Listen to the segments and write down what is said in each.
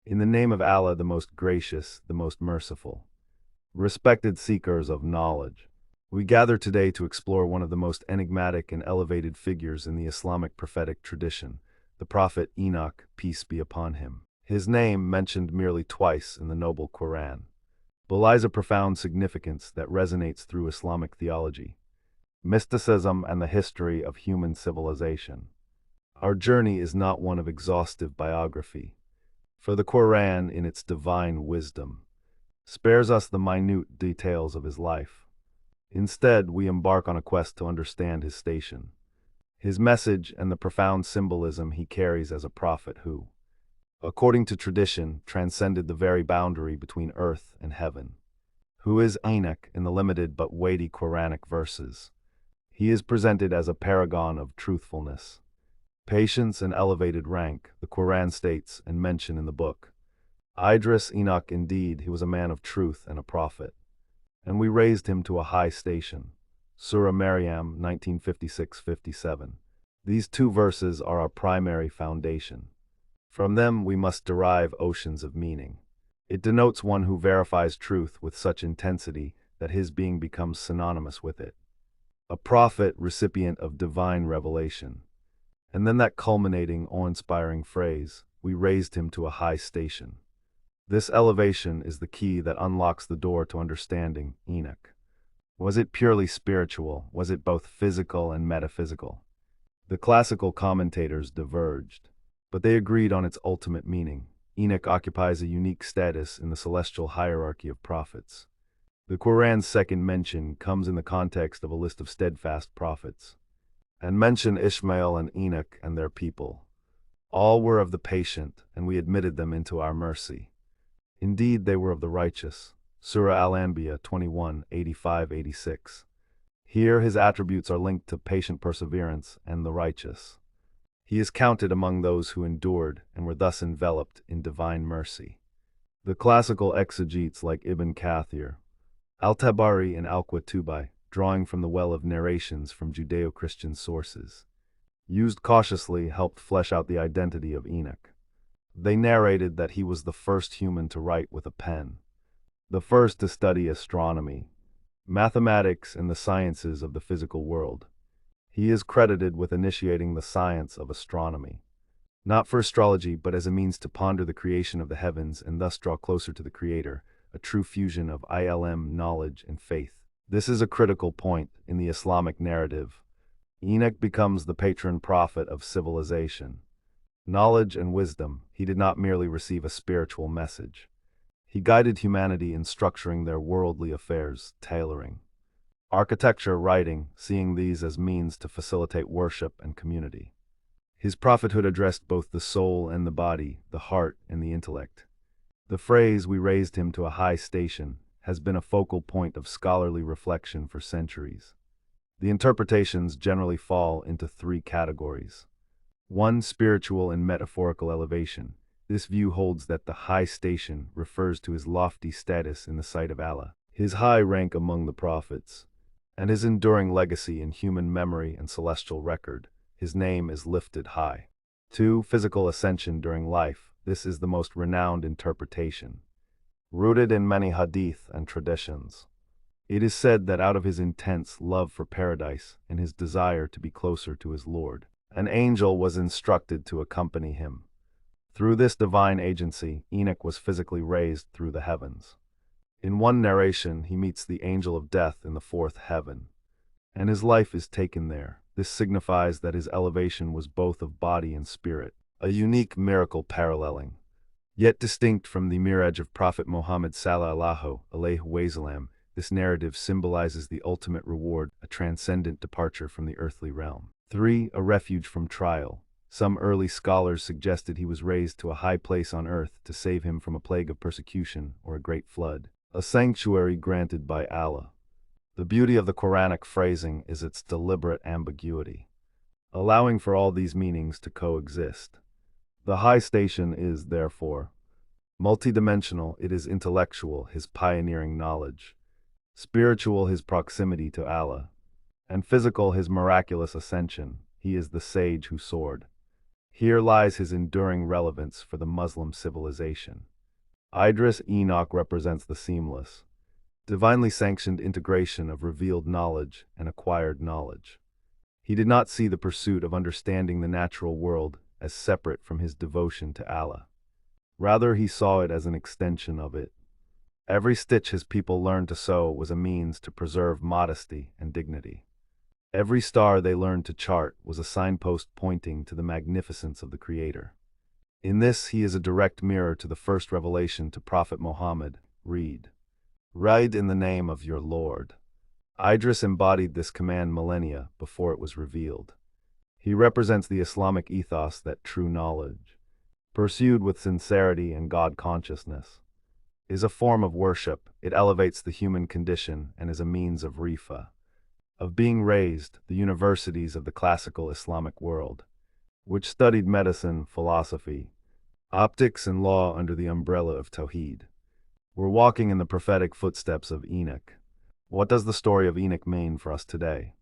In the name of Allah, the most gracious, the most merciful. Respected seekers of knowledge, we gather today to explore one of the most enigmatic and elevated figures in the Islamic prophetic tradition, the prophet Enoch, peace be upon him. His name, mentioned merely twice in the noble Quran, belies a profound significance that resonates through Islamic theology, mysticism, and the history of human civilization. Our journey is not one of exhaustive biography, for the Quran, in its divine wisdom, spares us the minute details of his life. Instead, we embark on a quest to understand his station, his message, and the profound symbolism he carries as a prophet who, according to tradition, transcended the very boundary between earth and heaven. Who is Enoch in the limited but weighty Quranic verses? He is presented as a paragon of truthfulness, patience, and elevated rank, the Quran states and mentioned in the book. Idris, Enoch, indeed, he was a man of truth and a prophet, and we raised him to a high station. Surah Maryam 1956-57. These two verses are our primary foundation. From them we must derive oceans of meaning. It denotes one who verifies truth with such intensity that his being becomes synonymous with it. A prophet, recipient of divine revelation. And then that culminating, awe-inspiring phrase, we raised him to a high station. This elevation is the key that unlocks the door to understanding Enoch. Was it purely spiritual? Was it both physical and metaphysical? The classical commentators diverged, but they agreed on its ultimate meaning. Enoch occupies a unique status in the celestial hierarchy of prophets. The Quran's second mention comes in the context of a list of steadfast prophets, and mention Ishmael and Enoch and their people. All were of the patient, and we admitted them into our mercy. Indeed, they were of the righteous. Surah Al-Anbiya 21:85-86. Here his attributes are linked to patient perseverance and the righteous. He is counted among those who endured and were thus enveloped in divine mercy. The classical exegetes like Ibn Kathir, Al-Tabari, and Al-Qurtubi, drawing from the well of narrations from Judeo-Christian sources, used cautiously, helped flesh out the identity of Enoch. They narrated that he was the first human to write with a pen, the first to study astronomy, mathematics, and the sciences of the physical world. He is credited with initiating the science of astronomy, not for astrology but as a means to ponder the creation of the heavens and thus draw closer to the Creator, a true fusion of ilm, knowledge, and faith. This is a critical point in the Islamic narrative. Enoch becomes the patron prophet of civilization. Knowledge and wisdom, he did not merely receive a spiritual message. He guided humanity in structuring their worldly affairs, tailoring architecture, writing, seeing these as means to facilitate worship and community. His prophethood addressed both the soul and the body, the heart and the intellect. The phrase, "we raised him to a high station," has been a focal point of scholarly reflection for centuries. The interpretations generally fall into three categories. 1. Spiritual and metaphorical elevation. This view holds that the high station refers to his lofty status in the sight of Allah, his high rank among the prophets, and his enduring legacy in human memory and celestial record. His name is lifted high. 2. Physical ascension during life. This is the most renowned interpretation, rooted in many hadith and traditions. It is said that out of his intense love for paradise and his desire to be closer to his Lord, an angel was instructed to accompany him. Through this divine agency, Enoch was physically raised through the heavens. In one narration, he meets the angel of death in the fourth heaven, and his life is taken there. This signifies that his elevation was both of body and spirit, a unique miracle paralleling, yet distinct from the mirage of Prophet Muhammad sallallahu alaihi wasallam. This narrative symbolizes the ultimate reward, a transcendent departure from the earthly realm. 3. A refuge from trial. Some early scholars suggested he was raised to a high place on earth to save him from a plague of persecution or a great flood, a sanctuary granted by Allah. The beauty of the Quranic phrasing is its deliberate ambiguity, allowing for all these meanings to coexist. The high station is, therefore, multidimensional. It is intellectual, his pioneering knowledge; spiritual, his proximity to Allah; and physical, his miraculous ascension. He is the sage who soared. Here lies his enduring relevance for the Muslim civilization. Idris Enoch represents the seamless, divinely sanctioned integration of revealed knowledge and acquired knowledge. He did not see the pursuit of understanding the natural world as separate from his devotion to Allah. Rather, he saw it as an extension of it. Every stitch his people learned to sew was a means to preserve modesty and dignity. Every star they learned to chart was a signpost pointing to the magnificence of the Creator. In this, he is a direct mirror to the first revelation to Prophet Muhammad. Read in the name of your Lord. Idris embodied this command millennia before it was revealed. He represents the Islamic ethos that true knowledge, pursued with sincerity and God consciousness, is a form of worship. It elevates the human condition and is a means of rifa, of being raised. The universities of the classical Islamic world, which studied medicine, philosophy, optics, and law under the umbrella of Tawheed, were walking in the prophetic footsteps of Enoch. What does the story of Enoch mean for us today?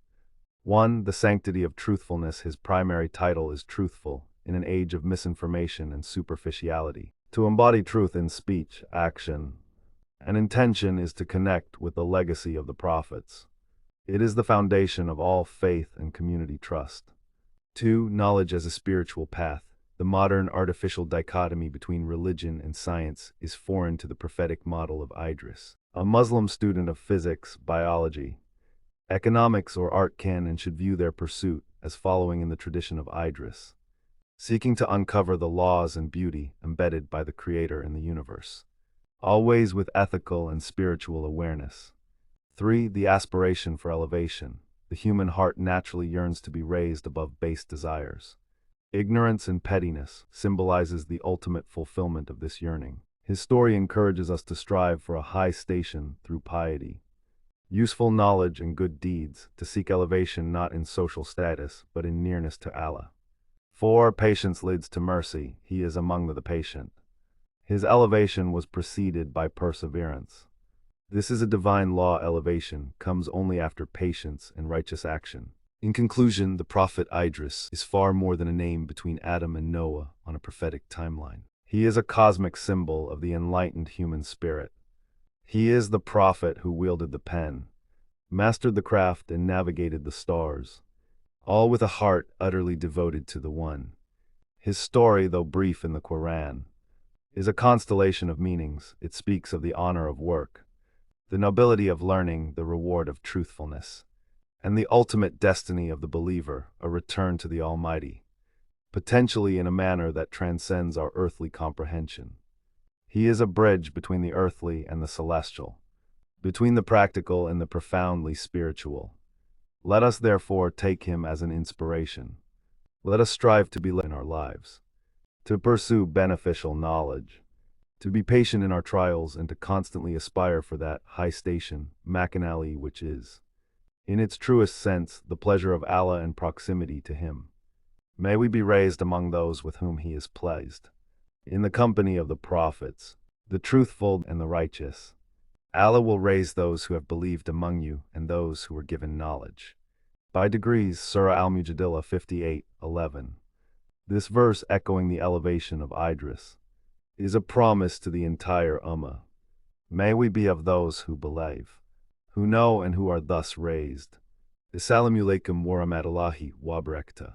1. The sanctity of truthfulness. His primary title is truthful in an age of misinformation and superficiality. To embody truth in speech, action, and intention is to connect with the legacy of the prophets. It is the foundation of all faith and community trust. 2. Knowledge as a spiritual path. The modern artificial dichotomy between religion and science is foreign to the prophetic model of Idris. A Muslim student of physics, biology, economics, or art can and should view their pursuit as following in the tradition of Idris, seeking to uncover the laws and beauty embedded by the Creator in the universe, always with ethical and spiritual awareness. 3. The aspiration for elevation. The human heart naturally yearns to be raised above base desires. Ignorance and pettiness symbolizes the ultimate fulfillment of this yearning. His story encourages us to strive for a high station through piety, useful knowledge, and good deeds, to seek elevation not in social status but in nearness to Allah. 4. Patience leads to mercy. He is among the patient. His elevation was preceded by perseverance. This is a divine law. Elevation comes only after patience and righteous action. In conclusion, the prophet Idris is far more than a name between Adam and Noah on a prophetic timeline. He is a cosmic symbol of the enlightened human spirit. He is the prophet who wielded the pen, mastered the craft, and navigated the stars, all with a heart utterly devoted to the One. His story, though brief in the Quran, is a constellation of meanings. It speaks of the honor of work, the nobility of learning, the reward of truthfulness, and the ultimate destiny of the believer, a return to the Almighty, potentially in a manner that transcends our earthly comprehension. He is a bridge between the earthly and the celestial, between the practical and the profoundly spiritual. Let us therefore take him as an inspiration. Let us strive to be in our lives, to pursue beneficial knowledge, to be patient in our trials, and to constantly aspire for that high station, Makanali, which is, in its truest sense, the pleasure of Allah and proximity to Him. May we be raised among those with whom He is pleased, in the company of the prophets, the truthful and the righteous. Allah will raise those who have believed among you and those who were given knowledge. By degrees, Surah Al-Mujadillah 58:11. This verse, echoing the elevation of Idris, is a promise to the entire Ummah. May we be of those who believe, who know, and who are thus raised. Assalamu alaikum wa rahmatullahi wa barakatuh.